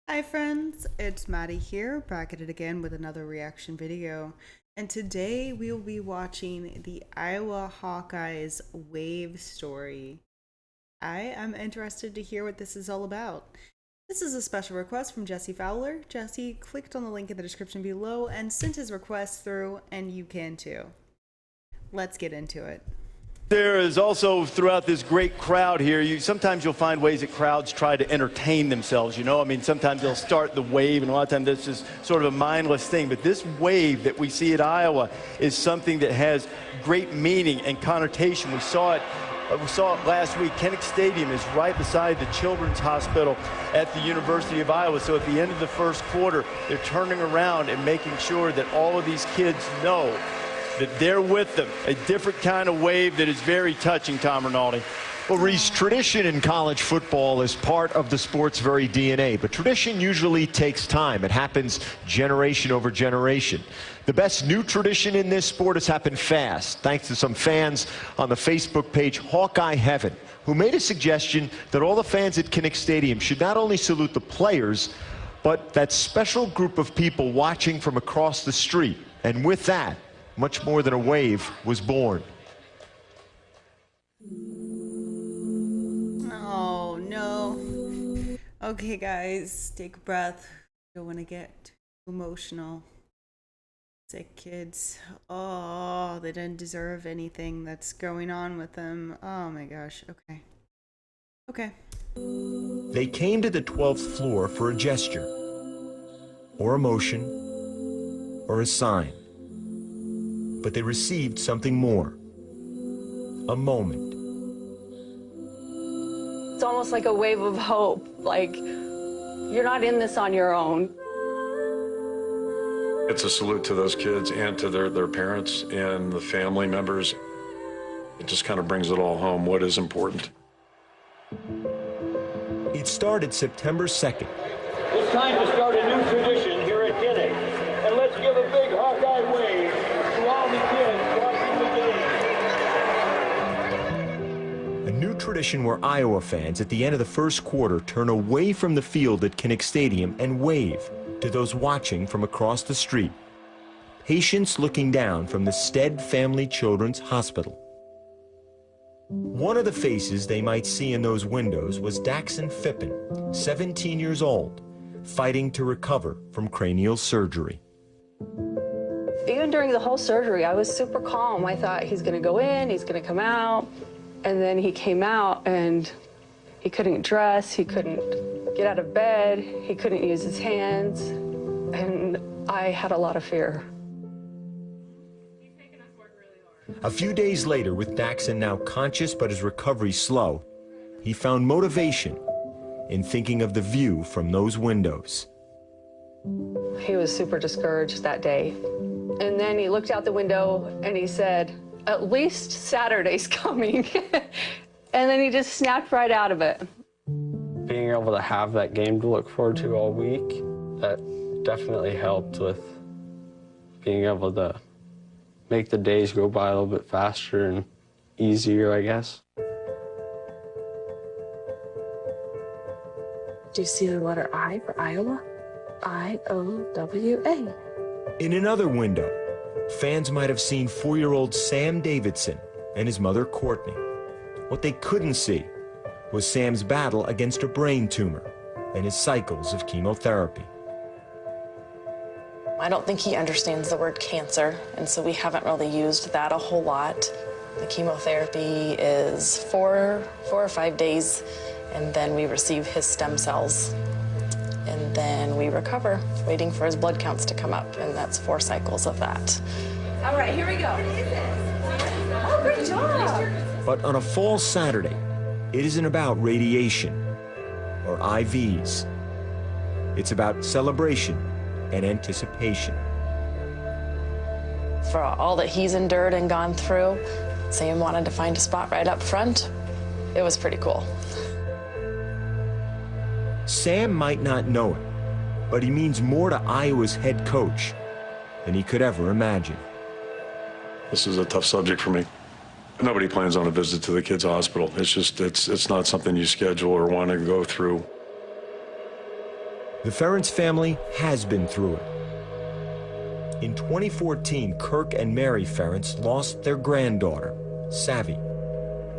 Hi friends, it's Maddie here, back at it again with another reaction video. And today we will be watching the Iowa Hawkeyes wave story. I am interested to hear what this is all about. This is a special request from Jesse Fowler. Jesse clicked on the link in the description below and sent his request through, and you can too. Let's get into it. There is also, throughout this great crowd here, sometimes you'll find ways that crowds try to entertain themselves, you know? I mean, sometimes they'll start the wave, and a lot of times that's just sort of a mindless thing. But this wave that we see at Iowa is something that has great meaning and connotation. We saw it last week. Kinnick Stadium is right beside the Children's Hospital at the University of Iowa. So at the end of the first quarter, they're turning around and making sure that all of these kids know that they're with them. A different kind of wave that is very touching, Tom Rinaldi. Well, Reese, tradition in college football is part of the sport's very DNA, but tradition usually takes time. It happens generation over generation. The best new tradition in this sport has happened fast, thanks to some fans on the Facebook page Hawkeye Heaven, who made a suggestion that all the fans at Kinnick Stadium should not only salute the players, but that special group of people watching from across the street. And with that, much more than a wave was born. Oh no. Okay guys, take a breath. Don't want to get too emotional. Sick kids. Oh, they didn't deserve anything that's going on with them. Oh my gosh. Okay. They came to the 12th floor for a gesture, or a motion, or a sign. But they received something more. A moment. It's almost like a wave of hope, like you're not in this on your own. It's a salute to those kids and to their parents and the family members. It just kind of brings it all home, what is important. It started September 2nd. It's time to start a new tradition here at Kinnick. And let's give a big Hawkeye wave to all the kids watching the game. A new tradition where Iowa fans at the end of the first quarter turn away from the field at Kinnick Stadium and wave to those watching from across the street. Patients looking down from the Stead Family Children's Hospital. One of the faces they might see in those windows was Daxon Phippen, 17 years old, fighting to recover from cranial surgery. Even during the whole surgery, I was super calm. I thought he's gonna go in, he's gonna come out. And then he came out and he couldn't dress, he couldn't get out of bed, he couldn't use his hands. And I had a lot of fear. A few days later, with Daxon now conscious but his recovery slow, he found motivation in thinking of the view from those windows. He was super discouraged that day. And then he looked out the window and he said, "At least Saturday's coming." And then he just snapped right out of it. Being able to have that game to look forward to all week, that definitely helped with being able to make the days go by a little bit faster and easier, I guess. Do you see the letter I for Iowa? I-O-W-A. In another window, fans might have seen 4-year-old Sam Davidson and his mother Courtney. What they couldn't see was Sam's battle against a brain tumor and his cycles of chemotherapy. I don't think he understands the word cancer, and so we haven't really used that a whole lot. The chemotherapy is 4 or 5 days, and then we receive his stem cells. And then we recover, waiting for his blood counts to come up, and that's 4 cycles of that. All right, here we go. Oh, great job. But on a fall Saturday, it isn't about radiation or IVs. It's about celebration and anticipation. For all that he's endured and gone through, Sam wanted to find a spot right up front. It was pretty cool. Sam might not know it, but he means more to Iowa's head coach than he could ever imagine. This is a tough subject for me. Nobody plans on a visit to the kids' hospital. It's just, it's not something you schedule or want to go through. The Ferentz family has been through it. In 2014, Kirk and Mary Ferentz lost their granddaughter, Savvy,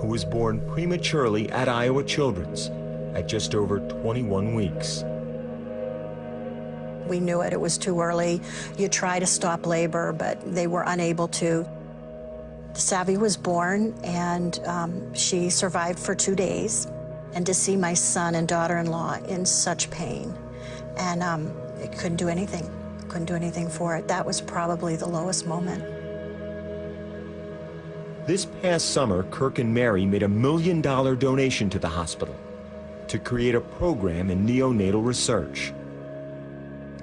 who was born prematurely at Iowa Children's at just over 21 weeks. We knew it was too early. You try to stop labor, but they were unable to. Savvy was born, and she survived for 2 days. And to see my son and daughter-in-law in such pain, and it couldn't do anything. Couldn't do anything for it. That was probably the lowest moment. This past summer, Kirk and Mary made $1 million donation to the hospital to create a program in neonatal research.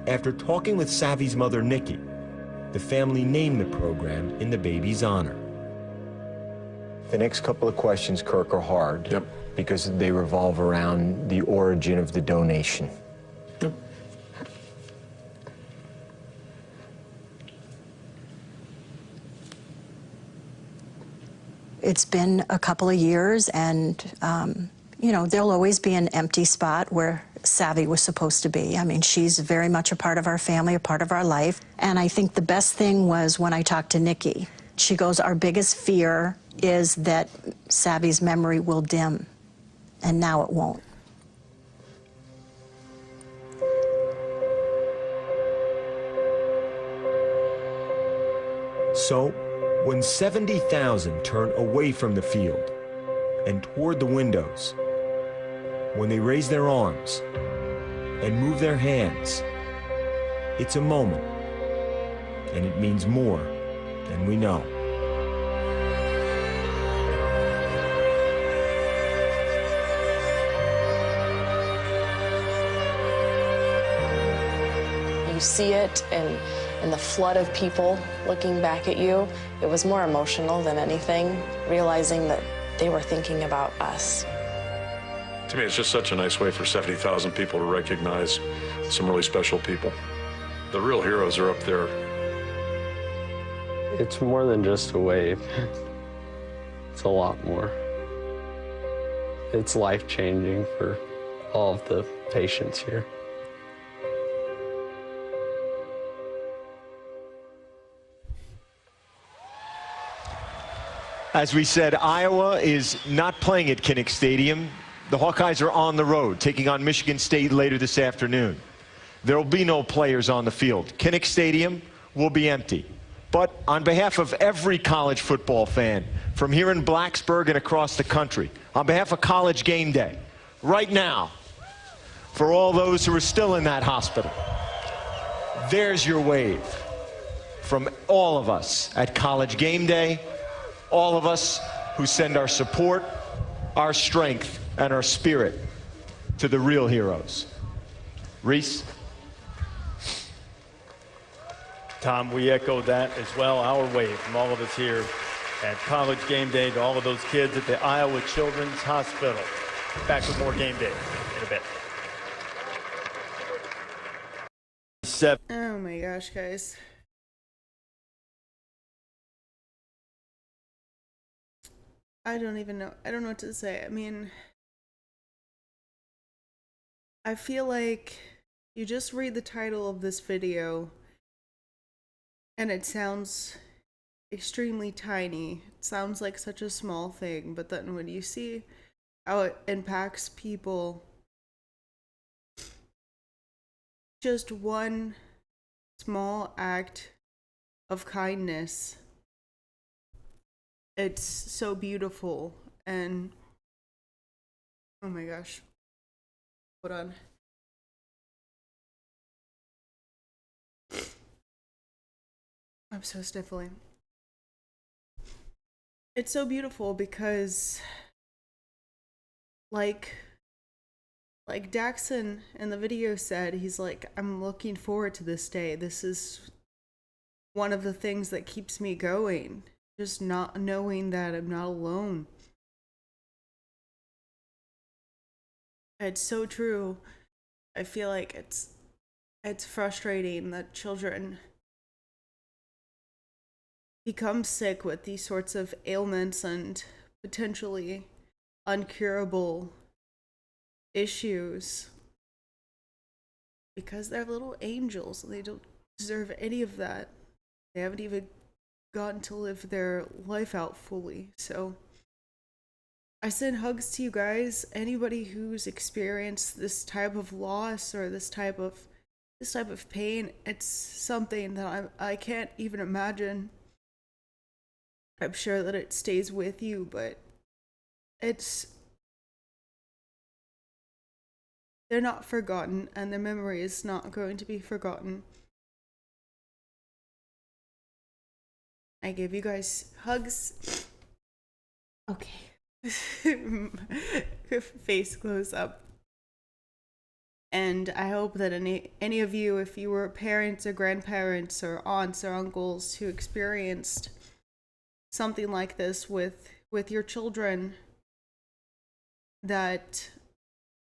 After talking with Savvy's mother, Nikki, the family named the program in the baby's honor. The next couple of questions, Kirk, are hard. Yep. Because they revolve around the origin of the donation. Yep. It's been a couple of years, and you know, there'll always be an empty spot where Savvy was supposed to be. I mean, she's very much a part of our family, a part of our life. And I think the best thing was when I talked to Nikki. She goes, our biggest fear is that Savvy's memory will dim, and now it won't. So, when 70,000 turn away from the field and toward the windows, when they raise their arms and move their hands, it's a moment, and it means more than we know. You see it in the flood of people looking back at you. It was more emotional than anything, realizing that they were thinking about us. To me, it's just such a nice way for 70,000 people to recognize some really special people. The real heroes are up there. It's more than just a wave. It's a lot more. It's life-changing for all of the patients here. As we said, Iowa is not playing at Kinnick Stadium. The Hawkeyes are on the road, taking on Michigan State later this afternoon. There will be no players on the field. Kinnick Stadium will be empty. But on behalf of every college football fan, from here in Blacksburg and across the country, on behalf of College Game Day, right now, for all those who are still in that hospital, there's your wave from all of us at College Game Day, all of us who send our support, our strength, and our spirit to the real heroes. Reese? Tom, we echo that as well. Our wave from all of us here at College Game Day to all of those kids at the Iowa Children's Hospital. Back with more Game Day in a bit. Oh my gosh, guys. I don't even know. I don't know what to say. I mean, I feel like you just read the title of this video and it sounds extremely tiny. It sounds like such a small thing, but then when you see how it impacts people, just one small act of kindness, it's so beautiful. And oh my gosh, hold on. I'm so sniffling. It's so beautiful because like Daxon in the video said, he's like, I'm looking forward to this day. This is one of the things that keeps me going. Just not knowing that I'm not alone. It's so true. I feel like it's frustrating that children become sick with these sorts of ailments and potentially uncurable issues. because they're little angels and they don't deserve any of that. They haven't even gotten to live their life out fully. So I send hugs to you guys. Anybody who's experienced this type of loss or this type of pain, it's something that I can't even imagine. I'm sure that it stays with you, but they're not forgotten, and their memory is not going to be forgotten. I give you guys hugs. Okay. Face close up. And I hope that any of you, if you were parents or grandparents or aunts or uncles who experienced something like this with your children, that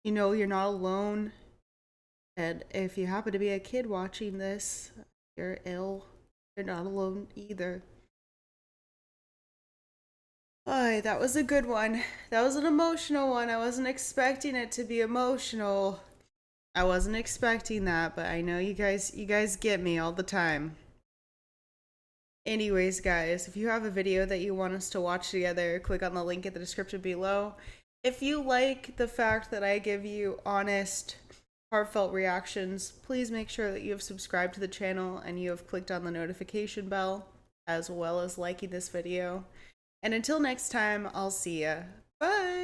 you know you're not alone. And if you happen to be a kid watching this, you're ill, you're not alone either. Oh, that was a good one. That was an emotional one. I wasn't expecting it to be emotional. I wasn't expecting that, but I know you guys get me all the time. Anyways, guys, if you have a video that you want us to watch together, click on the link in the description below. If you like the fact that I give you honest, heartfelt reactions, please make sure that you have subscribed to the channel and you have clicked on the notification bell, as well as liking this video. And until next time, I'll see ya. Bye!